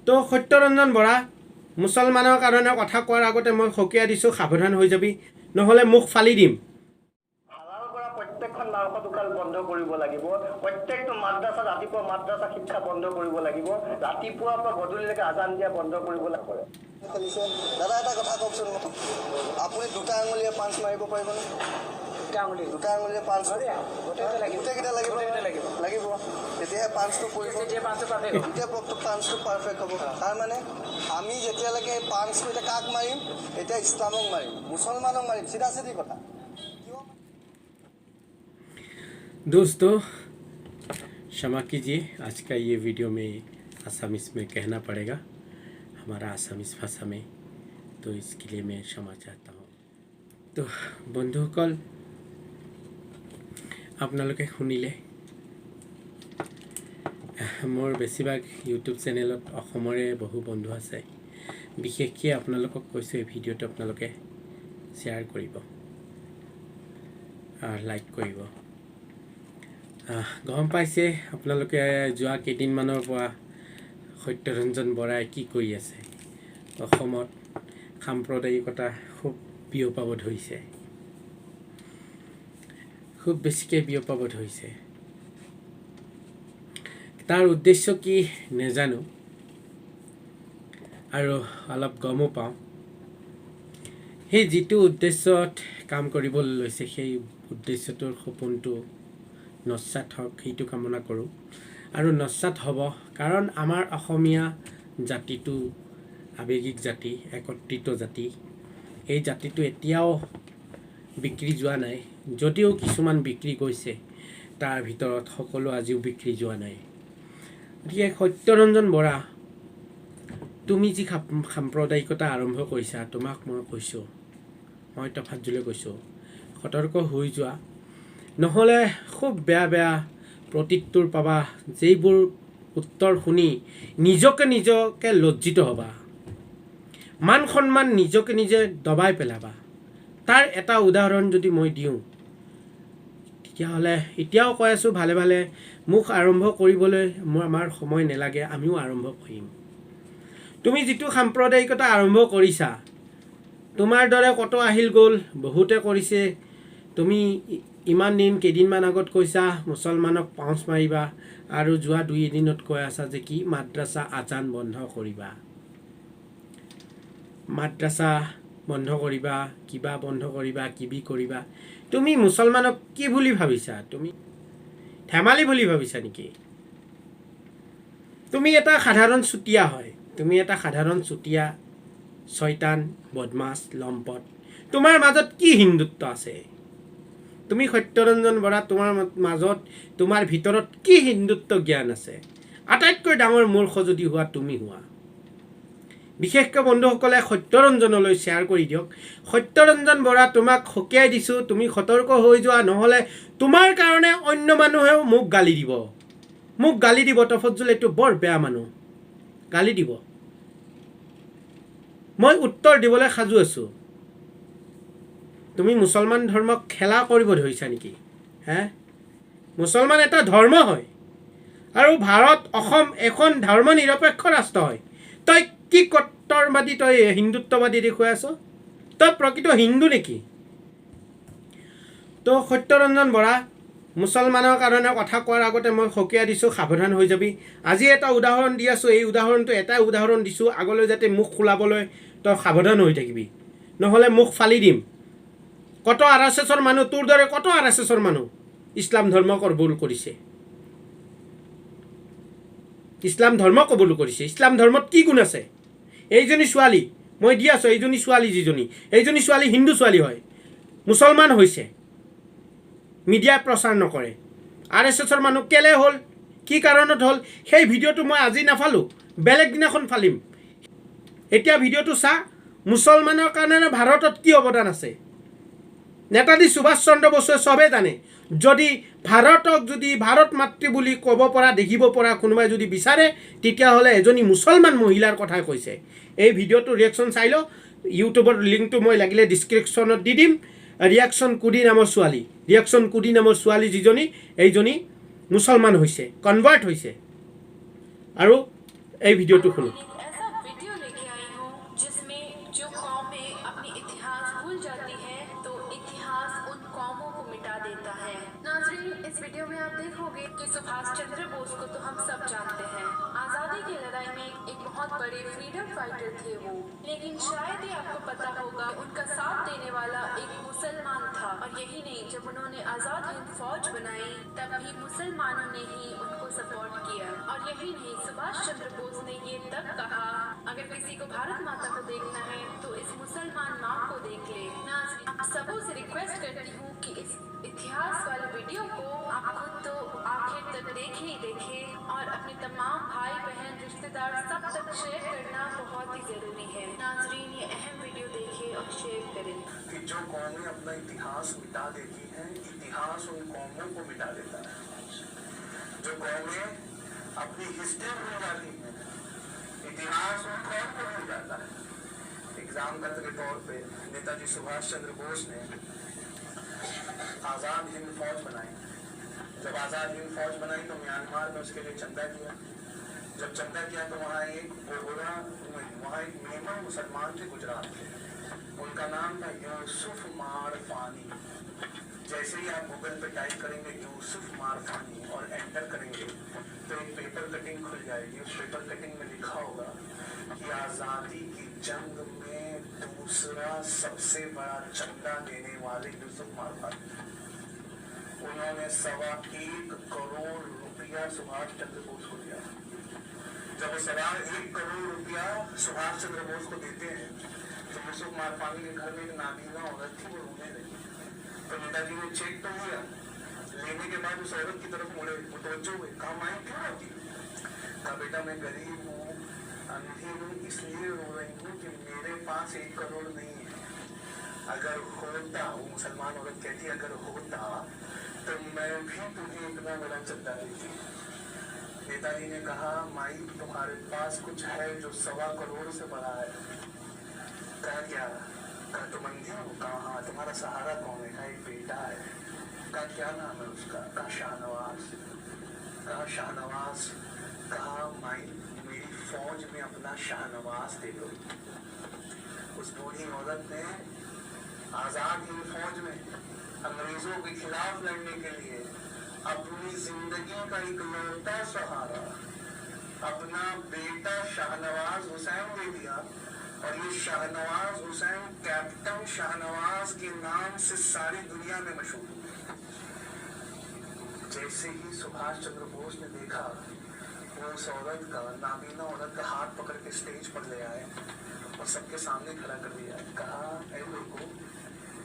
তো সত্য ৰঞ্জন বৰা মুছলমানৰ কাৰণে কথা কোৱাৰ আগতে মই সকীয়া দিছোঁ, সাৱধান হৈ যাবি, নহ'লে মুখ ফালি দিম। হালাল কৰা প্ৰত্যেকখন মাংস দোকান বন্ধ কৰিব লাগিব। প্ৰত্যেকটো মাদ্ৰাছা ৰাতিপুৱা মাদ্ৰাছা শিক্ষা বন্ধ কৰিব লাগিব। ৰাতিপুৱাৰ পৰা গধূলিলৈকে আজান দিয়া বন্ধ কৰিব লাগিব। দাদা এটা কথা কওকচোন, আপুনি দুটা আঙুলিয়ে পাঞ্চ মাৰিব পাৰিবনে? দুটা আঙুলিয়ে পাঞ্চ গোটেইকেইটা লাগিব লাগিব, তেতিয়াহে পাঞ্চটো পৰিব, তেতিয়া পাঞ্চটো পাৰফেক্ট হ'ব। তাৰমানে আমি যেতিয়ালৈকে পাঞ্চটো এতিয়া কাক মাৰিম, এতিয়া ইছলামক মাৰিম, মুছলমানক মাৰিম, চিধা চিধি কথা। दोस्तों क्षमा कीजिए, आज का ये वीडियो में असमीस में कहना पड़ेगा, हमारा असमीस भाषा में, तो इसके लिए मैं क्षमा चाहता हूँ। तो बंधुসকল আপোনালোকে শুনিলে, মোৰ বেছিভাগ ইউটিউব চেনেলত অসমৰে বহু বন্ধু আছে। বিশেষকৈ আপোনালোকক কৈছোঁ এই ভিডিঅ'টো আপোনালোকে শ্বেয়াৰ কৰিব, লাইক কৰিব। গম পাইছে আপোনালোকে যোৱা কেইদিনমানৰ পৰা সত্য ৰঞ্জন বৰাই কি কৰি আছে। অসমত সাম্প্ৰদায়িকতা খুব বিয়পাব ধৰিছে, খুব বেছিকৈ বিয়পাব ধৰিছে। তাৰ উদ্দেশ্য কি নেজানো, আৰু অলপ গমো পাওঁ। সেই যিটো উদ্দেশ্যত কাম কৰিবলৈ লৈছে, সেই উদ্দেশ্যটোৰ সপোনটো নস্যাৎ হওক, সেইটো কামনা কৰোঁ। আৰু নস্যাৎ হ'ব, কাৰণ আমাৰ অসমীয়া জাতিটো আৱেগিক জাতি, একত্ৰিত জাতি। এই জাতিটো এতিয়াও বিক্ৰী যোৱা নাই, যদিও কিছুমান বিক্ৰী গৈছে, তাৰ ভিতৰত সকলো আজিও বিক্ৰী যোৱা নাই। গতিকে সত্য ৰঞ্জন বৰা, তুমি যি সাম্প্ৰদায়িকতা আৰম্ভ কৰিছা, তোমাক মই কৈছোঁ, মই তফাজ্জুলে কৈছোঁ, সতৰ্ক হৈ যোৱা, নহ'লে খুব বেয়া বেয়া প্ৰত্যুত্তৰ পাবা, যিবোৰ উত্তৰ শুনি নিজকে লজ্জিত হ'বা, মান সন্মান নিজকে নিজে দবাই পেলাবা। তাৰ এটা উদাহৰণ যদি মই দিওঁ, তেতিয়াহ'লে এতিয়াও কৈ আছোঁ, ভালে ভালে মুখ আৰম্ভ কৰিবলৈ আমাৰ সময় নালাগে, আমিও আৰম্ভ কৰিম। তুমি যিটো সাম্প্ৰদায়িকতা আৰম্ভ কৰিছা, তোমাৰ দৰে কত আহিল গ'ল, বহুতে কৰিছে। তুমি ইমান দিন কেইদিনমান আগত কৈছা মুছলমানক পাউচ মাৰিবা, আৰু যোৱা 2 দিনত কৈ আছা যে কি মাদ্ৰাছা আজান বন্ধ কৰিবা, মাদ্ৰাছা বন্ধ কৰিবা, কিবা বন্ধ কৰিবা, কিবি কৰিবা। তুমি মুছলমানক কি বুলি ভাবিছা? তুমি ধেমালি বুলি ভাবিছা নেকি? তুমি এটা সাধাৰণ চুতীয়া হয়, তুমি এটা সাধাৰণ চুতীয়া, শয়তান, বদমাছ, লম্পট। তোমাৰ মাজত কি হিন্দুত্ব আছে? তুমি সত্য ৰঞ্জন বৰা, তোমাৰ মাজত, তোমাৰ ভিতৰত কি হিন্দুত্ব জ্ঞান আছে? আটাইতকৈ ডাঙৰ মূৰ্খ যদি হোৱা তুমি হোৱা। বিশেষকৈ বন্ধুসকলে সত্য ৰঞ্জনলৈ শ্বেয়াৰ কৰি দিয়ক। সত্য ৰঞ্জন বৰা, তোমাক সকীয়াই দিছোঁ, তুমি সতৰ্ক হৈ যোৱা, নহ'লে তোমাৰ কাৰণে অন্য মানুহেও মোক গালি দিব, মোক গালি দিব। তফাজ্জুল এইটো বৰ বেয়া মানুহ, গালি দিব। মই উত্তৰ দিবলৈ সাজু আছোঁ। তুমি মুছলমান ধৰ্মক খেলা কৰিব ধৰিছা নেকি? মুছলমান এটা ধৰ্ম হয়, আৰু ভাৰত, অসম এখন ধৰ্ম নিৰপেক্ষ ৰাষ্ট্ৰ হয়। তই কি কট্টৰবাদী, তই হিন্দুত্ববাদী দেখুৱাই আছ? তই প্ৰকৃত হিন্দু নেকি? তো সত্য ৰঞ্জন বৰা, মুছলমানৰ কাৰণে কথা কোৱাৰ আগতে মই সকীয়া দিছোঁ, সাৱধান হৈ যাবি। আজি এটা উদাহৰণ দি আছোঁ, এই উদাহৰণটো এটাই উদাহৰণ দিছোঁ, আগলৈ যাতে মুখ খোলাবলৈ তই সাৱধান হৈ থাকিবি, নহ'লে মুখ ফালি দিম। কত RSSৰ মানুহ, তোৰ দৰে কত RSSৰ মানুহ ইছলাম ধৰ্ম কবুল কৰিছে, ইছলাম ধৰ্ম কবুল কৰিছে। ইছলাম ধৰ্মত কি গুণ আছে? এইজনী ছোৱালী মই দি আছোঁ, এইজনী ছোৱালী, এইজনী ছোৱালী হিন্দু ছোৱালী হয়, মুছলমান হৈছে, মিডিয়াই প্ৰচাৰ নকৰে। RSSৰ মানুহ কেলে হ'ল, কি কাৰণত হ'ল, সেই ভিডিঅ'টো মই আজি নাফালোঁ, বেলেগ দিনাখন ফালিম। এতিয়া ভিডিঅ'টো চা, মুছলমানৰ কাৰণে ভাৰতত কি অৱদান আছে। নেতাজী সুভাষ চন্দ্ৰ বসুৱে চবেই জানে, যদি ভাৰতক যদি ভাৰত মাতৃ বুলি ক'ব পৰা, দেখিব পৰা কোনোবাই যদি বিচাৰে, তেতিয়াহ'লে এজনী মুছলমান মহিলাৰ কথাই কৈছে। এই ভিডিঅ'টো ৰিয়েকশ্যন চাই লওঁ, ইউটিউবৰ লিংকটো মই লাগিলে ডিছক্ৰিপশ্যনত দি দিম। ৰিয়েকশ্যন কুদি নামৰ ছোৱালী, ৰিয়েকশ্যন কুদি নামৰ ছোৱালী যিজনী, এইজনী মুছলমান হৈছে, কনভাৰ্ট হৈছে। আৰু এই ভিডিঅ'টো শুনো। बहुत बड़े फ्रीडम फाइटर थे वो, लेकिन शायद ही आपको पता होगा उनका साथ देने वाला एक मुसलमान था। और यही नहीं, जब उन्होंने आजाद हिंद फौज बनाई तब भी मुसलमानों ने ही उनको सपोर्ट किया। और यही नहीं, सुभाष चंद्र बोस ने ये तक कहा, अगर किसी को भारत माता को देखना है तो इस मुसलमान माँ को देख ले। नाज़रीन, आप सबों से रिक्वेस्ट करती हूँ कि इस इतिहास वाले वीडियो को आप खुद तो आखिर तक देखे ही देखे और अपने तमाम भाई बहन रिश्तेदार सब तक शेयर करना बहुत ही जरूरी है। नाज़रीन, ये अहम वीडियो देखें और शेयर करें। कि जो कौमें अपना इतिहास मिटा देती हैं, इतिहास उन कौमों को मिटा देता है। जो कौमें अपनी हिस्ट्री भूल जाती हैं, इतिहास उन कौम को भूल जाता है। एग्जाम्पल के तौर पे नेताजी सुभाष चंद्र बोस ने आज़ाद हिंद फौज बनाई। जब आज़ाद हिंद फौज बनाई तो म्यांमार में उसके लिए चंदा किया। जब चंदा किया तो वहाँ एक मेमन मुसलमान थे, गुजरात के, उनका नाम था यूसुफ मारफानी। जैसे ही आप गूगल पे टाइप करेंगे यूसुफ मारफानी और एंटर करेंगे तो एक पेपर कटिंग खुल जाएगी। उस पेपर कटिंग में लिखा होगा कि आज़ादी की जंग में दूसरा सबसे बड़ा चंदा देने वाले यूसुफ मारफानी। उन्होंने 1.25 करोड़ रुपया सुभाष चंद्र बोस को दिया। जब वो 1.25 करोड़ रुपया सुभाष चंद्र बोस को देते हैं तो यूसुफ मारफानी के घर में एक नाबीना औरत थी, वो रोने लगी। तो नेताजी ने चेक तो लिया, लेने के बाद उस औरत की तरफ मुड़े, मुतवज्जो हुए, कहा माँ क्यों रोती? कहा बेटा मैं गरीब हूँ, अंधी हूँ, इसलिए रो रही हूँ कि मेरे पास 1 करोड़ नहीं है। अगर होता, वो मुसलमान औरत कहती अगर होता तो मैं भी तुम्हें इतना बड़ा चंदा देती। नेताजी ने कहा माई तुम्हारे पास कुछ है जो 1.25 करोड़ से बड़ा है। कहा क्या? कहा तुम अंधी हो? कहा हाँ। तुम्हारा सहारा कौन है? कहा एक बेटा है। कहा क्या नाम है उसका? कहा शाहनवाज। कहा शाहनवाज। कहा माई मेरी फौज में अपना शाहनवाज दे दो। उस बूढ़ी औरत ने आजाद हिंद फौज में अंग्रेजों के खिलाफ लड़ने के लिए अपनी जिंदगी का इकलौता सहारा अपना बेटा शाहनवाज हुसैन दे दिया। और ये शाहनवाज हुसैन कैप्टन शाहनवाज के नाम से सारी दुनिया में मशहूर हुआ। जैसे ही सुभाष चंद्र बोस ने देखा, वो उस औरत का, नाबीना औरत का हाथ पकड़ के स्टेज पर ले आए और सबके सामने खड़ा कर दिया। कहा ऐ लोगों,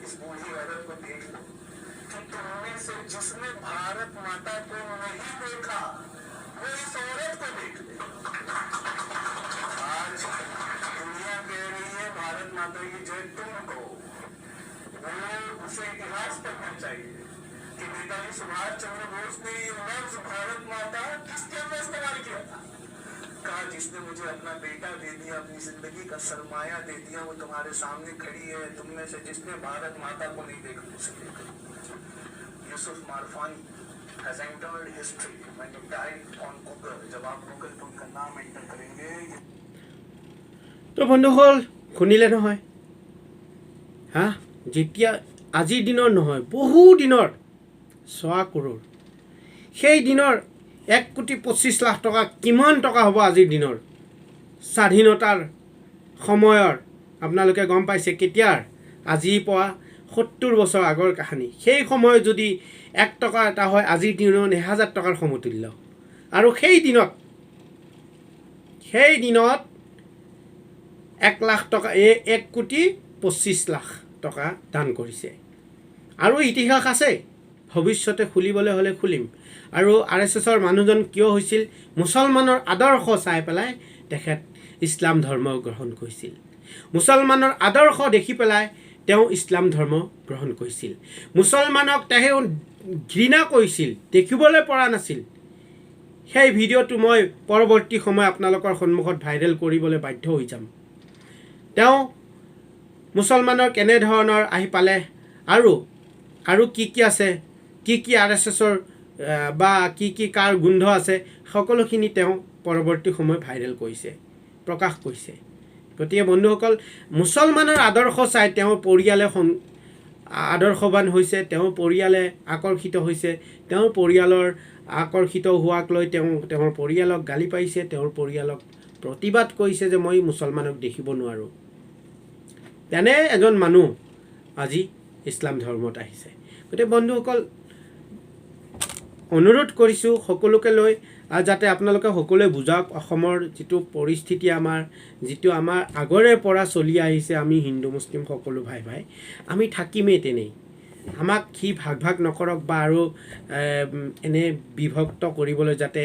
इस बूढ़ी औरत को देख लो कि तुमने से जिसने भारत माता को नहीं देखा वो इस औरत को देख ले। आज दुनिया कह रही है भारत माता की जय तुमको, वो उसे इतिहास पढ़ना चाहिए कि नेताजी सुभाष चंद्र बोस ने ये लफ्ज भारत माता किसके अंदर इस्तेमाल किया था। कहा जिसने मुझे अपना बेटा दे दिया, अपनी जिंदगी का सरमाया दे दिया, वो तुम्हारे सामने खड़ी है। तुम में से जिसने भारत माता को नहीं देखा उसे देखो। Yusuf मारफानी has entered history when you type on Google। जब आप गूगल पर उनका नाम एंटर करेंगे तो বন্ধুসকল শুনিলে নহয় হা, যেতিয়া আজিৰ দিনৰ নহয় বহু দিনৰ 1.25 কৰোड़, সেই দিনৰ 1,25,00,000 টকা কিমান টকা হ'ব আজিৰ দিনৰ স্বাধীনতাৰ সময়ৰ? আপোনালোকে গম পাইছে কেতিয়াৰ? আজিৰ পৰা 70 বছৰ আগৰ কাহিনী। সেই সময়ত যদি 1 টকা এটা হয় আজিৰ দিনত 1000 টকাৰ সমতুল্য। আৰু সেই দিনত 1 লাখ টকা 1,25,00,000 টকা দান কৰিছে। আৰু ইতিহাস আছে, ভৱিষ্যতে খুলিবলৈ হ'লে খুলিম। আৰু RSSৰ মানুহজন কিয় হৈছিল? মুছলমানৰ আদৰ্শ চাই পেলাই তেখেত ইছলাম ধৰ্ম গ্ৰহণ কৰিছিল। মুছলমানৰ আদৰ্শ দেখি পেলাই তেওঁ ইছলাম ধৰ্ম গ্ৰহণ কৰিছিল। মুছলমানক তেওঁ ঘৃণা কৰিছিল, দেখিবলৈ পৰা নাছিল। সেই ভিডিঅ'টো মই পৰৱৰ্তী সময় আপোনালোকৰ সন্মুখত ভাইৰেল কৰিবলৈ বাধ্য হৈ যাম। তেওঁ মুছলমানৰ কেনেধৰণৰ আহি পালে আৰু কি আছে, কি RSSৰ বা কি কাৰ গোন্ধ আছে, সকলোখিনি তেওঁ পৰৱৰ্তী সময় ভাইৰেল কৰিছে, প্ৰকাশ কৰিছে। গতিকে বন্ধুসকল, মুছলমানৰ আদৰ্শ চাই তেওঁৰ পৰিয়ালে আদৰ্শৱান হৈছে, তেওঁৰ পৰিয়ালে আকৰ্ষিত হৈছে, তেওঁৰ পৰিয়ালৰ আকৰ্ষিত হোৱাক লৈ তেওঁৰ পৰিয়ালক গালি পাৰিছে, তেওঁৰ পৰিয়ালক প্ৰতিবাদ কৰিছে যে মই মুছলমানক দেখিব নোৱাৰোঁ। তেনে এজন মানুহ আজি ইছলাম ধৰ্মত আহিছে। গতিকে বন্ধুসকল, অনুৰোধ কৰিছোঁ সকলোকে লৈ যাতে আপোনালোকে সকলোৱে বুজাওক অসমৰ যিটো পৰিস্থিতি, যিটো আমাৰ আগৰে পৰা চলি আহিছে, আমি হিন্দু মুছলিম সকলো ভাই আমি থাকিমেই তেনেই। আমাক সি ভাগ নকৰক বা আৰু এনে বিভক্ত কৰিবলৈ যাতে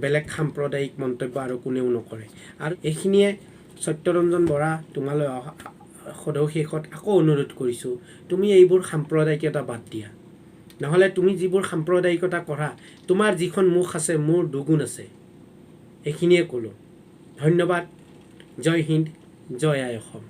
বেলেগ সাম্প্ৰদায়িক মন্তব্য আৰু কোনেও নকৰে। আৰু এইখিনিয়ে সত্যৰঞ্জন বৰা, তোমালৈ সদৌ শেষত আকৌ অনুৰোধ কৰিছোঁ, তুমি এইবোৰ সাম্প্ৰদায়িকতা বাদ দিয়া। নহ'লে তুমি যিবোৰ সাম্প্ৰদায়িকতা কৰা, তোমাৰ যিখন মুখ আছে মোৰ দুগুণ আছে। এইখিনিয়ে ক'লোঁ। ধন্যবাদ। জয় হিন্দ, জয় আই অসম।